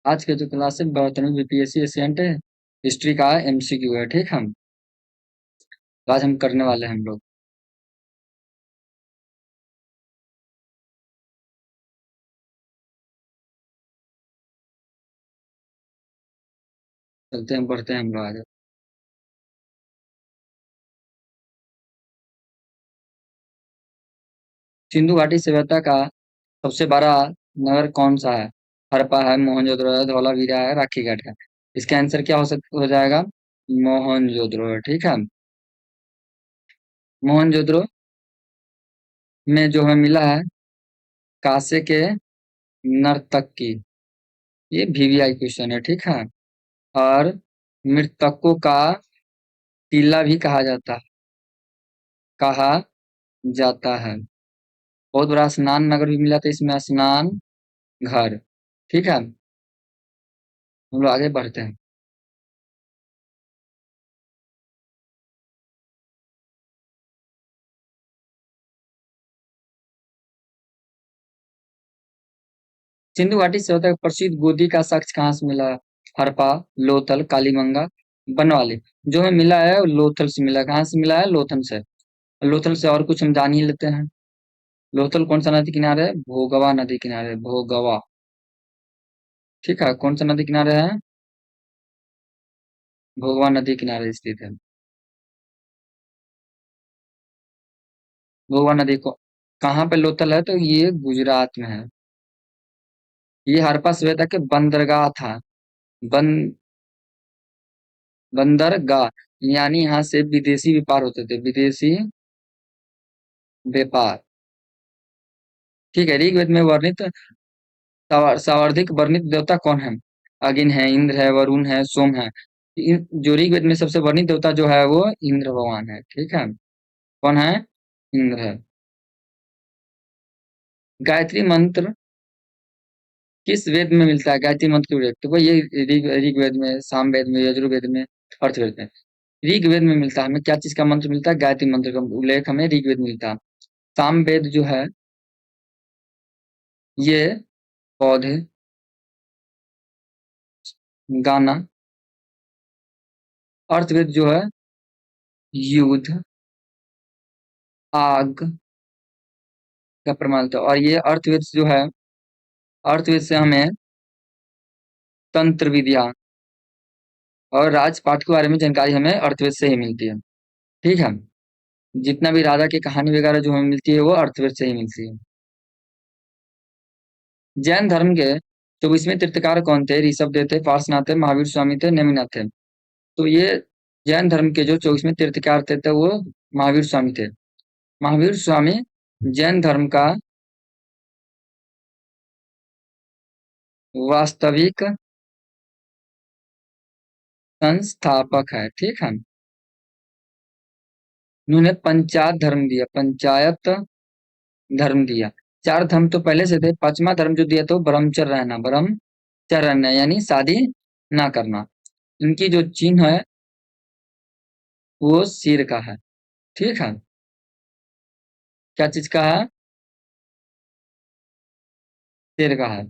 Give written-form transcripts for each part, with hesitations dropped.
आज के जो क्लास है 72 बीपीएससी एशियंट हिस्ट्री का एमसीक्यू है। ठीक है, तो आज हम करने वाले हैं हम लोग। चलते हैं, पढ़ते हैं हम लोग आज। सिंधु घाटी सभ्यता का सबसे बड़ा नगर कौन सा है? हड़प्पा है, मोहनजोदड़ो है, धौलावीरा है, राखीगढ़ है। इसका आंसर क्या हो जाएगा? मोहनजोदड़ो है। ठीक है, मोहनजोदड़ो में जो हमें मिला है कांसे के नर्तकी, ये वीवीआई क्वेश्चन है। ठीक है, और मृतकों का टीला भी कहा जाता है। बहुत बड़ा स्नान नगर भी मिला था इसमें, स्नान घर। ठीक है, हम लोग आगे बढ़ते हैं। सिंधु घाटी सभ्यता का प्रसिद्ध गोदी का साक्ष्य कहाँ से मिला? हड़प्पा, लोथल, कालीबंगा, बनवाली। जो हमें मिला है वो लोथल से मिला। कहाँ से मिला है? लोथल से। लोथल से और कुछ हम जान ही लेते हैं। लोथल कौन सा नदी किनारे है? भोगवा नदी किनारे, भोगवा। ठीक है, कौन सा नदी किनारे है? भोगवा नदी किनारे स्थित है। भोगवा नदी को कहाँ पे लोथल है? तो ये गुजरात में है। ये हड़प्पा सभ्यता के बंदरगाह था। बन बंदरगाह, यानी यहाँ से विदेशी व्यापार होते थे, विदेशी व्यापार। ठीक है, ऋग्वेद में वर्णित सर्वाधिक वर्णित देवता कौन है? अग्नि है, इंद्र है, वरुण है, सोम है। जो ऋग्वेद में सबसे वर्णित देवता जो है वो इंद्र भगवान है। ठीक है, कौन है? इंद्र है। गायत्री मंत्र किस वेद में मिलता है? गायत्री मंत्र की वेद तो भाई ये ऋग्वेद में, सामवेद में, यजुर्वेद में, अर्थवेद में। ऋग्वेद में मिलता है। हमें क्या चीज का मंत्र मिलता है? गायत्री मंत्र का उल्लेख हमें ऋग्वेद में मिलता है। सामवेद जो है ये पौधे, गाना। अर्थवेद जो है युद्ध, आग का प्रमाण था। और ये अर्थवेद जो है, अर्थवेद से हमें तंत्र विद्या और राजपाट के बारे में जानकारी हमें अर्थवेद से ही मिलती है। ठीक है, जितना भी राजा की कहानी वगैरह जो हमें मिलती है वो अर्थवेद से ही मिलती है। जैन धर्म के 24वें तीर्थकार कौन थे? ऋषभदेव थे, पार्श्वनाथ थे, महावीर स्वामी थे, नेमिनाथ थे। तो ये जैन धर्म के जो 24वें तीर्थकार थे तो वो महावीर स्वामी थे। महावीर स्वामी जैन धर्म का वास्तविक संस्थापक है। ठीक है, उन्होंने पंचायत धर्म दिया, पंचायत धर्म दिया। चार धर्म तो पहले से थे, पांचवा धर्म जो दिया तो ब्रह्मचर्य रहना, ब्रह्मचर्य रहना यानी शादी ना करना। इनकी जो चिन्ह है वो सिर का है। ठीक है, क्या चीज का है? सिर का है।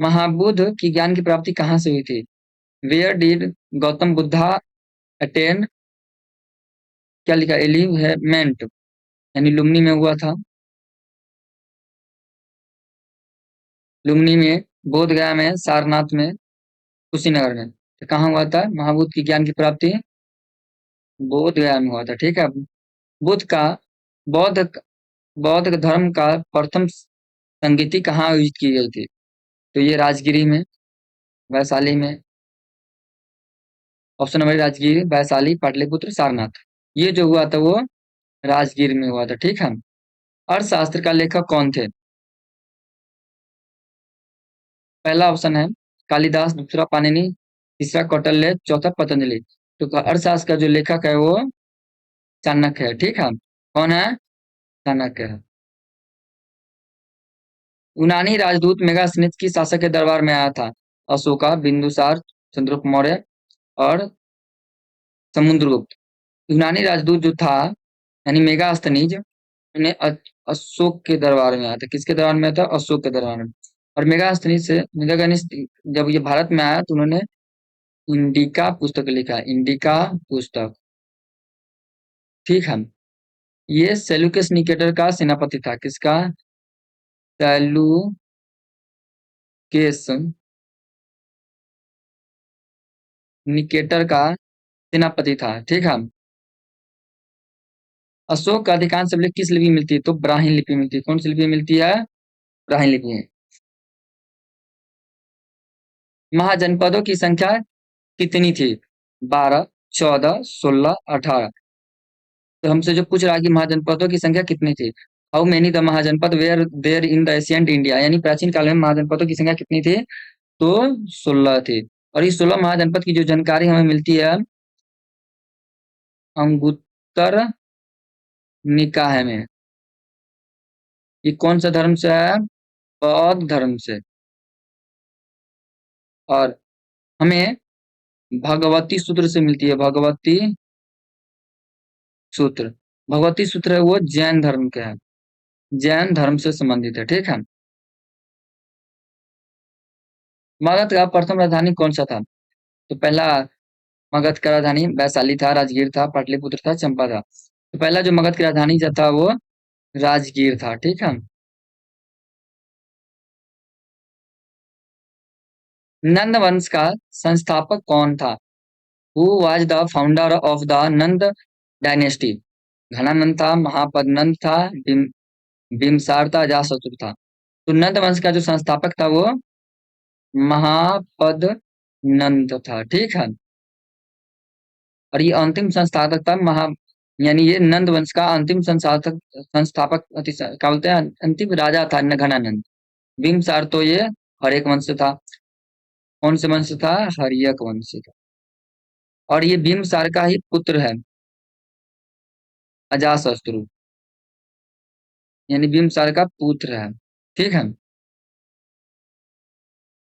महाबुद्ध की ज्ञान की प्राप्ति कहाँ से हुई थी? Where did Gautam Buddha attend, क्या लिखा? एलिवेंट, यानी लुम्नी में हुआ था। लुम्नी में, बोध गया में, सारनाथ में, कुशीनगर में। तो कहाँ हुआ था महाबुद्ध की ज्ञान की प्राप्ति? बोध गया में हुआ था। ठीक है, बुद्ध का बौद्ध बौद्ध धर्म का प्रथम संगीति कहाँ आयोजित की गई थी? तो ये राजगिरी में, वैशाली में। Option number Rajagiri, Vaishali, Pataliputra, Sarnath. ये जो हुआ था वो राजगीर में हुआ था। ठीक है, अर्थशास्त्र का लेखक कौन थे? पहला ऑप्शन है कालिदास, दूसरा पाणिनि, तीसरा कौटिल्य, चौथा पतंजलि। तो अर्थशास्त्र का जो लेखक है वो चाणक्य है। ठीक है, कौन है? चाणक्य है। यूनानी राजदूत मेगास्थनीज की शासक के दरबार में आया था? अशोका, बिंदुसार, चंद्रगुप्त मौर्य और समुद्रगुप्त। यूनानी राजदूत जो था यानी मेगास्थनीज, उन्हें अशोक के दरबार में आया था। किसके दरबार में आया था? अशोक के दरबार में। और मेगास्थनीज जब ये भारत में आया तो उन्होंने इंडिका पुस्तक लिखा, इंडिका पुस्तक। ठीक है। ये सेल्यूकस निकेटर का सेनापति था। किसका? सेल्यूकेस निकेटर का सेनापति था। ठीक है। अशोक का अधिकांश अभिलेख किस लिपि में मिलती है? तो ब्राह्मी लिपि में मिलती है। कौन सी लिपि में मिलती है? ब्राह्मी लिपि में। महाजनपदों की संख्या कितनी थी? 12, 14, 16, 18। तो हमसे जो पूछ रहा है कि महाजनपदों की संख्या कितनी थी, how many the mahajanapada were there in the ancient India, यानी प्राचीन काल में महाजनपदों की संख्या कितनी थी? तो 16 थी। और इस 16 महाजनपद की जो जानकारी हमें मिलती है अंगुत्तर निकाय में। ये कौन सा धर्म से है? बौद्ध धर्म से। और हमें भगवती सूत्र से मिलती है, भगवती सूत्र। भगवती सूत्र है वो जैन धर्म के है, जैन धर्म से संबंधित है। ठीक है। मगध का प्रथम राजधानी कौन सा था? तो पहला मगध का राजधानी वैशाली था, राजगीर था, पाटलिपुत्र था, चंपा था। तो पहला जो मगध की राजधानी जो था वो राजगीर था। ठीक है। नंद वंश का संस्थापक कौन था? Who was the founder of the Nanda dynasty? Ghanananda था, महापद नंद था, बिम्सार था, अजातशत्रु था। तो नंद वंश का जो संस्थापक था वो महापद नंद था। ठीक है। और ये अंतिम संस्थापक था यानी ये नंद वंश का अंतिम संस्थापक क्या बोलते हैं, अंतिम राजा था घनानंद। बिम्बसार तो ये हर्यक वंश से था। कौन से वंश से था? हर्यक वंश से था। और ये बिम्बसार का ही पुत्र है अजातशत्रु, यानी बिम्बसार का पुत्र है। ठीक है।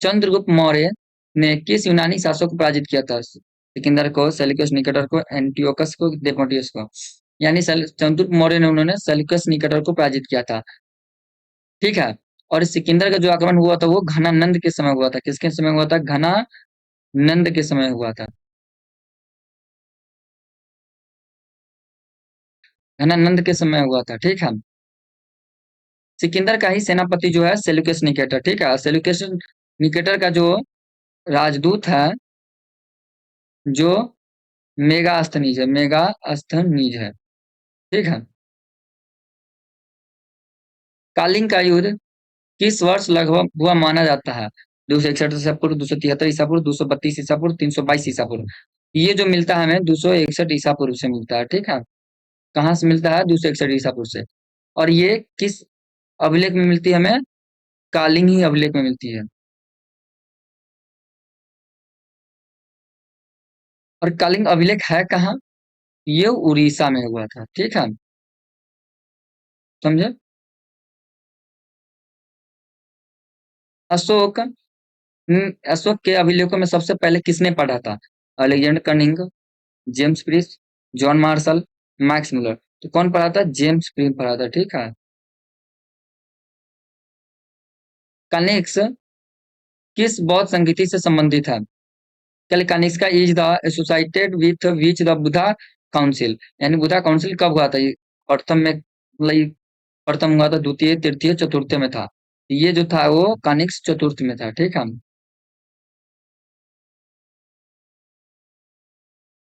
चंद्रगुप्त मौर्य ने किस यूनानी शासक को पराजित किया था? सिकंदर को, सेल्यूकस निकेटर को, एंटियोकस को, डेमेट्रियस को। यानी चंद्रगुप्त मौर्य ने उन्होंने सेल्यूकस निकेटर को पराजित किया था। ठीक है। और सिकंदर का जो आक्रमण हुआ था वो घनानंद के समय हुआ था। किसके समय हुआ था? घनानंद के समय हुआ था। घनानंद के समय हुआ था। ठीक है। सिकंदर का ही सेनापति जो है सेल्यूकस निकेटर। ठीक है। सेल्यूकस निकेटर का जो राजदूत है जो मेगास्थनीज है, मेगास्थनीज है। ठीक है। कालिंग का युद्ध किस वर्ष लगभग हुआ माना जाता है? 261 ईसा पूर्व, 273 ईसा पूर्व, 232 ईसा पूर्व, 322 ईसा पूर्व। ये जो मिलता है हमें 261 ईसा पूर्व से मिलता है। ठीक है। कहाँ से मिलता है? 261 ईसा पूर्व से। और ये किस अभिलेख में मिलती है हमें? कालिंग ही अभिलेख में मिलती है। और कालिंग अभिलेख है कहाँ? ये उड़ीसा में हुआ था। ठीक है। समझे? अशोक अशोक के अभिलेखों में सबसे पहले किसने पढ़ा था? Alexander cunning, James priest, John Marshall, Max Muller. तो कौन पढ़ा था? जेम्स प्रिस्ट पढ़ा था। ठीक है। कनिक्स किस बौद्ध संगीति से संबंधित है? कनिक्स का is the associated with which the Buddha council, यानी बुद्धा काउंसिल कब हुआ था? ये प्रथम में मतलब प्रथम हुआ था, द्वितीय, तृतीय, चतुर्थ में था। ये जो था वो कनिक्स चतुर्थ में था। ठीक है।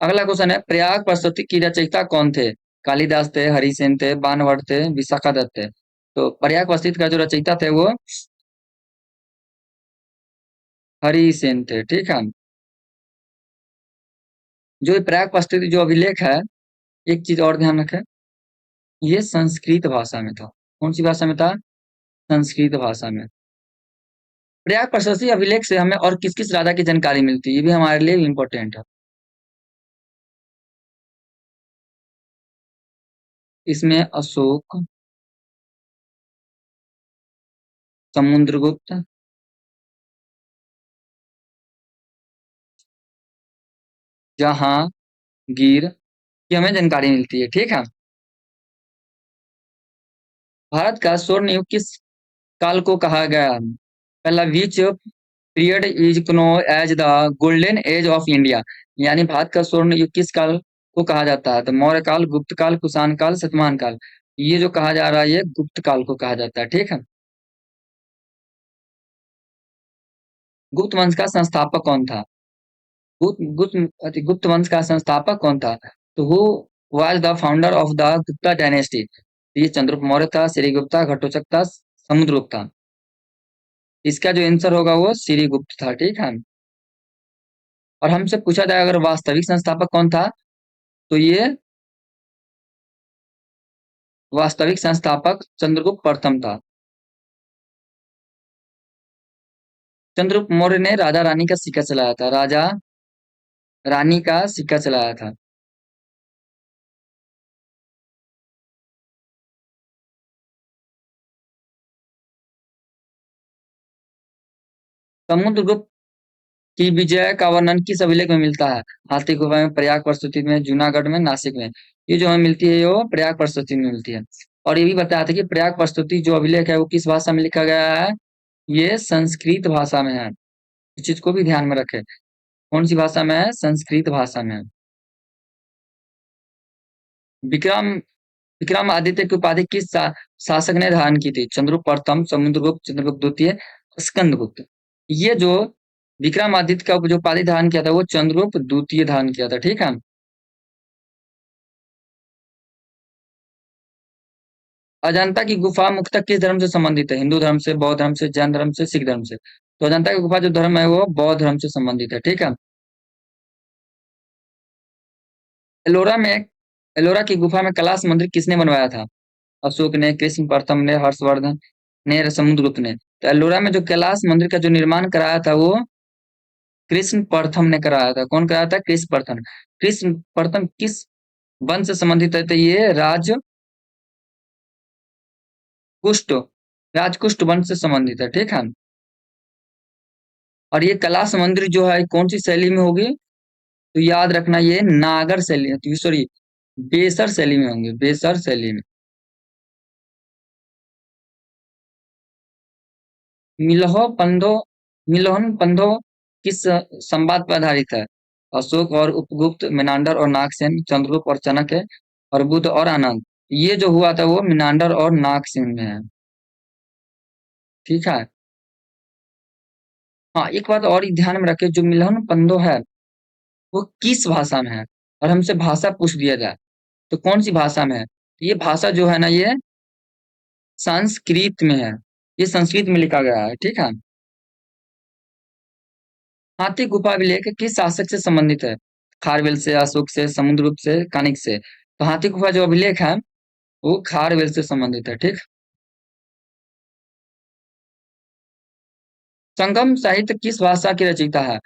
अगला क्वेश्चन है, प्रयाग प्रस्तुति की रचयिता कौन थे? कालिदास थे, हरिसेन थे, बाणभट्ट थे, विशाखादत्त थे। तो प्रयाग प्रस्तुति का जो रचयिता थे वो हरिसेन थे। ठीक है। जो ये प्रयाग प्रस्तुति जो अभिलेख है, एक चीज और ध्यान रखें, ये संस्कृत भाषा में था। कौन सी भाषा में था? संस्कृत भाषा में। प्रयाग प्रशस्ति अभिलेख से हमें और किस किस राजा की जानकारी मिलती है, ये भी हमारे लिए इम्पोर्टेंट है। इसमें अशोक, समुद्रगुप्त, जहांगीर की हमें जानकारी मिलती है। ठीक है। भारत का स्वर्ण युग किस काल को कहा गया? पहला, which period is known as the golden age of India. यानी भारत का स्वर्ण युग किस काल को कहा जाता है? तो मौर्य काल, गुप्त काल, कुषाण काल, शतवाहन काल। ये जो कहा जा रहा है ये गुप्त काल को कहा जाता है, ठीक है। गुप्त वंश का संस्थापक कौन था? गुप्त वंश का संस्थापक कौन था? तो who was the founder of the Gupta dynasty? ये चंद्रगुप्त मौर्य था, श्रीगुप्ता, घटोत्कच था, समुद्रगुप्त था। इसका जो आंसर होगा वो श्रीगुप्त था, ठीक है। और हमसे पूछा जाए अगर वास्तविक संस्थापक कौन था, तो ये वास्तविक संस्थापक चंद्रगुप्त प्रथम था। चंद्रगुप्त मौर्य ने राजा रानी का सिक्का चलाया था, राजा रानी का सिक्का चलाया था। समुद्रगुप्त की विजय का वर्णन किस अभिलेख में मिलता है? हाथी गुफा में, प्रयाग प्रस्तुति में, जूनागढ़ में, नासिक में। ये जो हमें मिलती है वो प्रयाग प्रस्तुति में मिलती है। और ये भी बताया था कि प्रयाग प्रस्तुति जो अभिलेख है वो किस भाषा में लिखा गया है? ये संस्कृत भाषा में है। इस चीज को भी ध्यान में रखें। कौन सी भाषा में है? संस्कृत भाषा में है। विक्रम विक्रमादित्य की उपाधि किस शासक ने धारण की थी? चंद्रगुप्त प्रथम, समुद्रगुप्त, चंद्रगुप्त द्वितीय, स्कंदगुप्त। ये जो विक्रमादित्य का जो उपाधि धारण किया था वो चंद्रगुप्त द्वितीय धारण किया था, ठीक है। अजंता की गुफा मुख्यतः किस धर्म से संबंधित है? हिंदू धर्म से, बौद्ध धर्म से, जैन धर्म से, सिख धर्म से। तो अजंता की गुफा जो धर्म है वो बौद्ध धर्म से संबंधित है, ठीक है। एलोरा में एलोरा की गुफा में कैलाश मंदिर किसने बनवाया था? अशोक ने, कृष्ण प्रथम ने, हर्षवर्धन ने, समुद्रगुप्त ने। तो एलोरा में जो कैलाश मंदिर का जो निर्माण कराया था वो कृष्ण प्रथम ने कराया था। कौन कराया था? कृष्ण प्रथम। कृष्ण प्रथम किस वंश से संबंधित है? तो ये कुष्ट राजकुष्ट वंश से संबंधित है, ठीक है। और ये कैलाश मंदिर जो है कौन सी शैली में होगी? तो याद रखना ये नागर शैली, सॉरी, बेसर शैली में होंगे, बेसर शैली में। मिलहो पंधो मिलोहन पंधो किस संवाद पर आधारित है? अशोक और उपगुप्त, मेनांडर और नागसेन, चंद्रगुप्त और चाणक्य, और बुद्ध और आनंद। ये जो हुआ था वो मेनांडर और नागसेन में है, ठीक है। हाँ, एक बात और ही ध्यान में रखे, जो मिलोहन पंधो है वो किस भाषा में है? और हमसे भाषा पूछ दिया जाए तो कौन सी भाषा में है? तो ये भाषा जो है ना ये संस्कृत में है। ये संस्कृत में लिखा गया है, ठीक है। हाथी गुफा अभिलेख किस शासक से संबंधित है? खारवेल से, अशोक से, समुद्रगुप्त से, कानिक से। तो हाथी गुफा जो अभिलेख है वो खारवेल से संबंधित है, ठीक। संगम साहित्य किस भाषा की रचयिता है?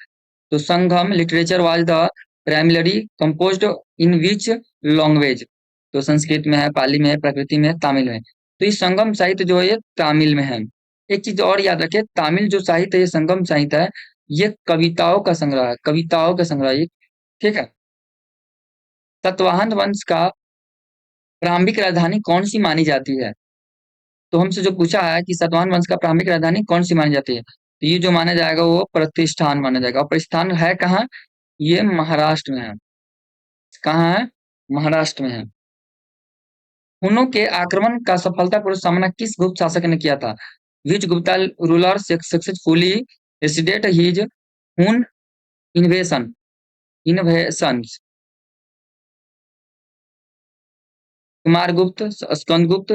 तो Sangam literature was the primary composed in which language? तो संस्कृत में है, पाली में है, प्रकृति में है, तमिल में। तो ये संगम साहित्य जो है ये तमिल में है। एक चीज और याद रखिए, तमिल जो साहित्य है, ये संगम साहित्य है, ये कविताओं का संग्रह है, कविताओं का संग्रह ये, ठीक है। सतवाहन वंश का प्रारंभिक राजधानी कौन सी मानी जाती है? तो हमसे जो पूछा है कि सतवाहन वंश का प्रारंभिक राजधानी कौन सी मानी जाती है, तो ये जो माना जाएगा वो प्रतिष्ठान माना जाएगा। और प्रतिष्ठान है कहाँ? ये महाराष्ट्र में है। कहाँ है? महाराष्ट्र में है। हुनों के आक्रमण का सफलतापूर्वक सामना किस गुप्त शासक ने किया था? विच गुप्ता रूलर सक्सेसफुली रेसिडेड हिज हुन इन्वेशन इन्वेशंस? कुमारगुप्त, स्कंदगुप्त,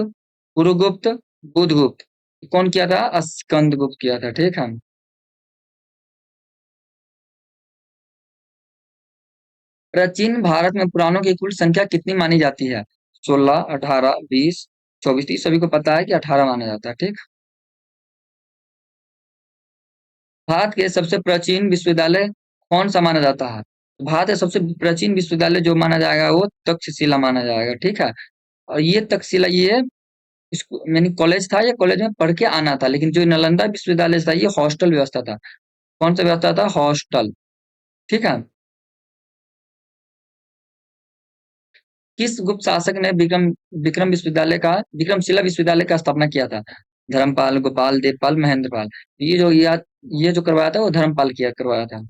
पुरुगुप्त, बुधगुप्त। कौन किया था? स्कंदगुप्त किया था, ठीक है। प्राचीन भारत में पुराणों की कुल संख्या कितनी मानी जाती है? 16, 18, 20, 24। तीस सभी को पता है कि 18 माना जाता है, ठीक। भारत के सबसे प्राचीन विश्वविद्यालय कौन सा माना जाता है? भारत का सबसे प्राचीन विश्वविद्यालय जो माना जाएगा वो तक्षशिला माना जाएगा, ठीक है। और ये तक्षशिला ये यानी कॉलेज था, ये कॉलेज में पढ़ के आना था, लेकिन जो नालंदा विश्वविद्यालय था ये हॉस्टल व्यवस्था था। कौन सा व्यवस्था था? हॉस्टल, ठीक है। किस गुप्त शासक ने विक्रमशिला विश्वविद्यालय का स्थापना किया था? धर्मपाल, गोपाल, देवपाल, महेंद्रपाल। ये जो करवाया था वो धर्मपाल किया करवाया था।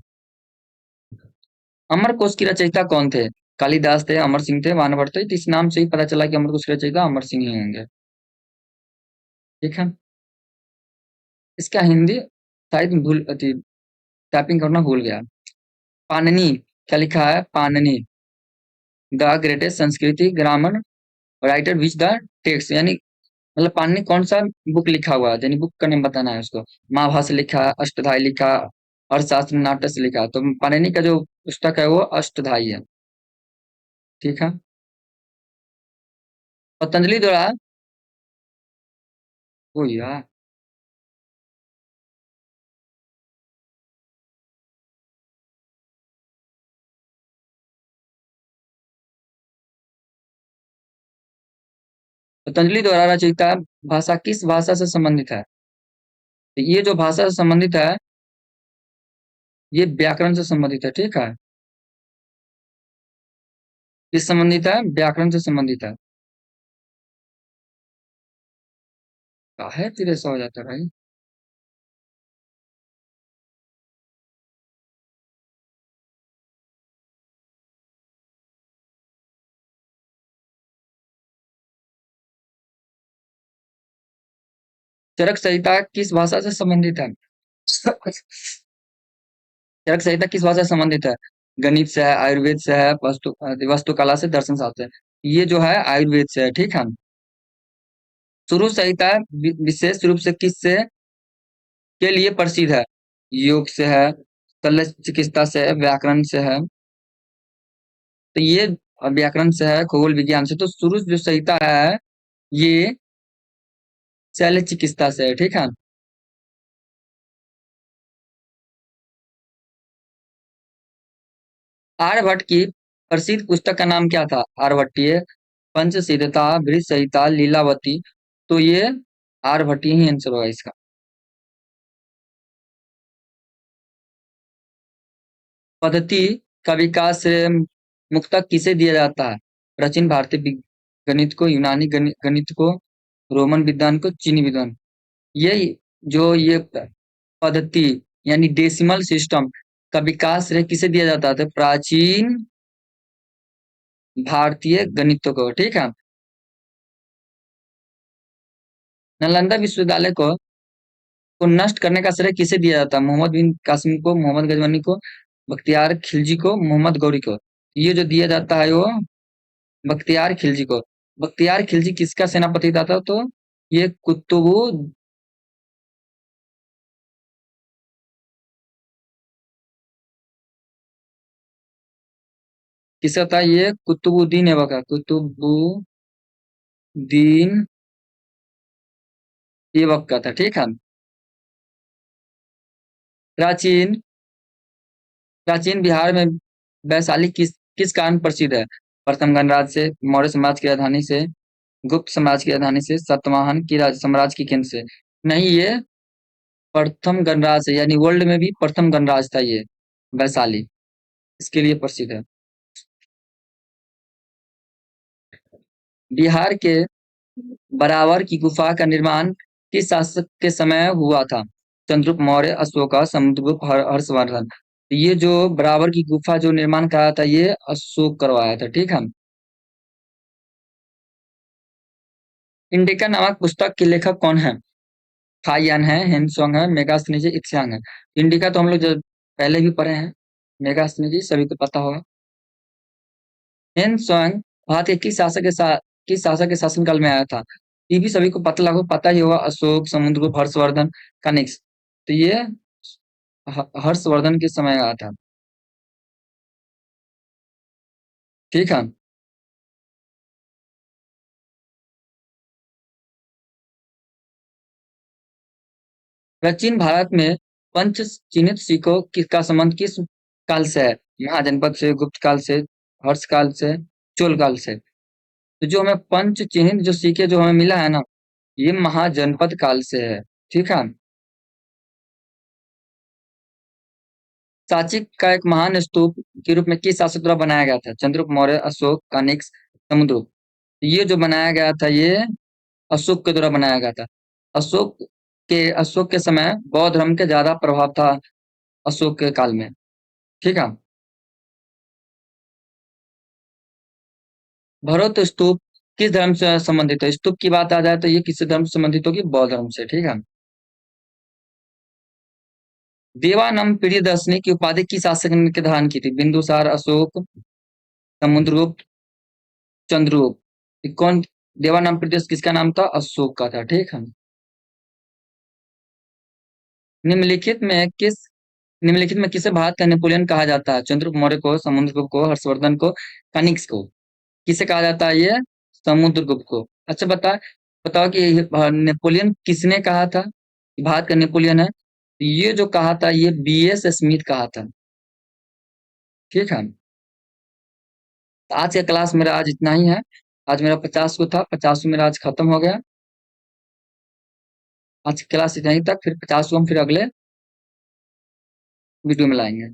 अमर कोश की रचयिता कौन थे? कालिदास थे, अमर सिंह थे, वानवट थे। तो इस नाम से ही पता चला कि अमर कोश की रचयिता अमर सिंह ही होंगे। ठीक है। इसका हिंदी शायद टाइपिंग करना भूल गया। पाणिनि, क्या लिखा है? पाणिनि द ग्रेटेस्ट संस्कृति grammar writer which the text, यानी मतलब पाणिनि कौन सा बुक लिखा हुआ है, यानी बुक का नेम बताना है उसको। महाभाष्य लिखा, अष्टधाई लिखा, अर्थशास्त्र नाट्य से लिखा। तो पाणिनि का जो पुस्तक है वो अष्टधाई है। ठीक है। पतंजलि द्वारा वो यार पतंजलि द्वारा रचयिता भाषा किस भाषा से संबंधित है? तो ये जो भाषा से संबंधित है ये व्याकरण से संबंधित है। ठीक है। किस संबंधित है? व्याकरण से संबंधित है। काहे तेरे से हो जाता है भाई? चरक संहिता किस भाषा से संबंधित है? चरक संहिता किस भाषा से संबंधित है? गणित से है, आयुर्वेद से है, वास्तुकला से, दर्शन शास्त्र से। ये जो है आयुर्वेद से है। ठीक है। सुरु संहिता विशेष रूप से किस से के लिए प्रसिद्ध है? योग से है, शल्य चिकित्सा से है, व्याकरण से है। तो ये व्याकरण से है, खगोल विज्ञान से। तो सुरु जो संहिता है ये शल्य चिकित्सा से है। ठीक है। आर्यभट्ट की प्रसिद्ध पुस्तक का नाम क्या था? आर्यभट्टीय, पंचशीलता, बृहत संहिता, लीलावती। तो ये आर्यभट्टीय ही आंसर होगा इसका। पद्धति का विकास श्रेय मुख्यतः किसे दिया जाता है? प्राचीन भारतीय गणित को, यूनानी गणित को, रोमन विद्वान को, चीनी विद्वान। ये जो ये पद्धति यानी डेसिमल सिस्टम का विकास श्रेय किसे दिया जाता है? तो प्राचीन भारतीय गणित को। ठीक है। नालंदा विश्वविद्यालय को नष्ट करने का श्रेय किसे दिया जाता है? मोहम्मद बिन कासिम को, मोहम्मद गजनवी को, बख्तियार खिलजी को, मोहम्मद गौरी को। ये जो दिया जाता है वो बख्तियार खिलजी को। बख्तियार खिलजी किसका सेनापति था? तो ये किसका था? ये कुतुबुद्दीन ऐबक का, कुतुबुद्दीन ऐबक का था। ठीक है। प्राचीन प्राचीन बिहार में वैशाली किस कारण प्रसिद्ध है? प्रथम गणराज्य से, मौर्य समाज की राजधानी से, गुप्त समाज की राजधानी से, सातवाहन की साम्राज्य की केंद्र से। नहीं, ये प्रथम गणराज्य है, यानी वर्ल्ड में भी प्रथम गणराज्य था ये वैशाली, इसके लिए प्रसिद्ध है। बिहार के बरावर की गुफा का निर्माण किस शासक के समय हुआ था? चंद्रगुप्त मौर्य, अशोका, समुद्रगुप्त, हर्षवर्धन। ये जो बराबर की गुफा जो निर्माण कराया था ये अशोक करवाया था। ठीक है। इंडिका नामक पुस्तक के लेखक कौन है? फाइयान है, हेनसोंग है, मेगास्थनीज, इत्स्यांग है। इंडिका तो हम लोग पहले भी पढ़े हैं। मेगास्थनीज सभी को पता होगा। हेनसोंग भारत के किस शासक के शासनकाल में आया था? ये भी सभी को पता ही होगा। अशोक, समुद्रगुप्त, हर्षवर्धन, कनिष्क। तो ये हर्षवर्धन के समय आया था। ठीक है। प्राचीन भारत में पंच चिन्हित सिक्कों का संबंध किस काल से है? महाजनपद से, गुप्त काल से, हर्ष काल से, चोल काल से। तो जो हमें पंच चिन्हित जो सिक्के जो हमें मिला है ना ये महाजनपद काल से है। ठीक है। सांची का एक महान स्तूप के रूप में किस शासक द्वारा बनाया गया था? चंद्रगुप्त मौर्य, अशोक, कनिष्क, समुद्रगुप्त। ये जो बनाया गया था ये अशोक के द्वारा बनाया गया था। अशोक अशोक के समय बौद्ध धर्म के ज्यादा प्रभाव था अशोक के काल में। ठीक है। भरत स्तूप किस धर्म से संबंधित है? स्तूप की बात आ जाए तो ये किस धर्म से संबंधित होगी? बौद्ध धर्म से। ठीक है। देवानंद प्रियदर्शनी की उपाधि किस शासक ने के धारण की थी? बिंदुसार, अशोक, समुद्रगुप्त, चंद्रगुप्त। ये कौन? देवानंद प्रियदर्शी किसका नाम था? अशोक का था। ठीक है। निम्नलिखित में किस निम्नलिखित में किसे भारत का नेपोलियन कहा जाता है? चंद्रगुप्त मौर्य को, समुद्रगुप्त को, हर्षवर्धन को, कनिष्क को। किसे कहा जाता है ये? समुद्रगुप्त को। अच्छा बताओ कि ये नेपोलियन किसने कहा था कि भारत का नेपोलियन है? ये जो कहा था ये बीएस स्मिथ कहा था। ठीक है। तो आज का क्लास मेरा आज इतना ही है। आज मेरा 50 को था, 50 मेरा आज खत्म हो गया। आज की क्लास इतना ही तक, फिर 50 को हम फिर अगले वीडियो में लाएंगे।